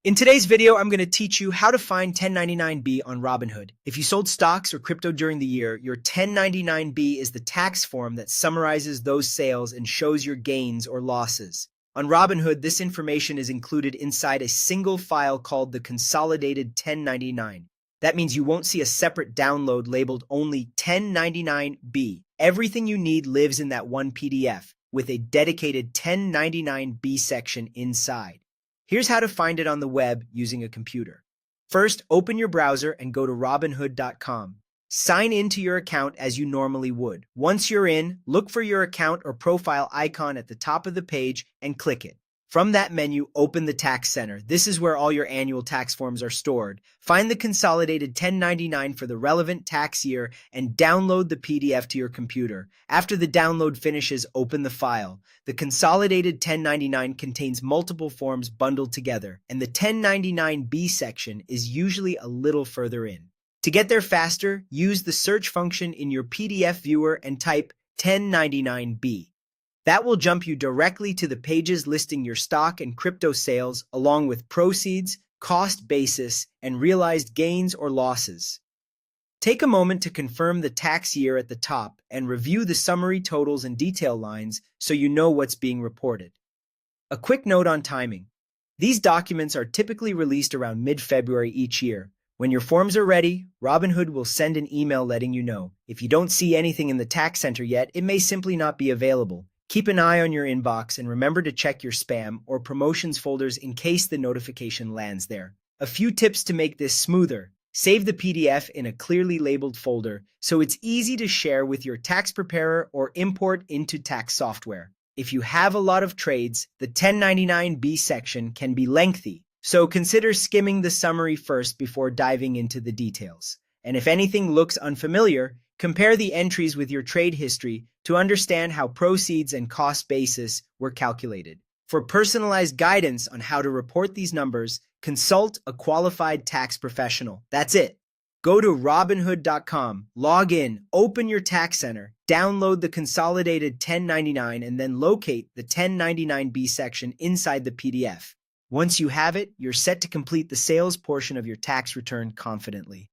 In today's video, I'm going to teach you how to find 1099-B on Robinhood. If you sold stocks or crypto during the year, your 1099-B is the tax form that summarizes those sales and shows your gains or losses. On Robinhood, this information is included inside a single file called the Consolidated 1099. That means you won't see a separate download labeled only 1099-B. Everything you need lives in that one PDF with a dedicated 1099-B section inside. Here's how to find it on the web using a computer. First, open your browser and go to Robinhood.com. Sign into your account as you normally would. Once you're in, look for your account or profile icon at the top of the page and click it. From that menu, open the Tax Center. This is where all your annual tax forms are stored. Find the Consolidated 1099 for the relevant tax year and download the PDF to your computer. After the download finishes, open the file. The Consolidated 1099 contains multiple forms bundled together, and the 1099-B section is usually a little further in. To get there faster, use the search function in your PDF viewer and type 1099-B. That will jump you directly to the pages listing your stock and crypto sales, along with proceeds, cost basis, and realized gains or losses. Take a moment to confirm the tax year at the top and review the summary totals and detail lines so you know what's being reported. A quick note on timing. These documents are typically released around mid-February each year. When your forms are ready, Robinhood will send an email letting you know. If you don't see anything in the tax center yet, it may simply not be available. Keep an eye on your inbox and remember to check your spam or promotions folders in case the notification lands there. A few tips to make this smoother. Save the PDF in a clearly labeled folder so it's easy to share with your tax preparer or import into tax software. If you have a lot of trades, the 1099-B section can be lengthy, so consider skimming the summary first before diving into the details. And if anything looks unfamiliar, compare the entries with your trade history to understand how proceeds and cost basis were calculated. For personalized guidance on how to report these numbers, consult a qualified tax professional. That's it. Go to Robinhood.com, log in, open your tax center, download the Consolidated 1099, and then locate the 1099-B section inside the PDF. Once you have it, you're set to complete the sales portion of your tax return confidently.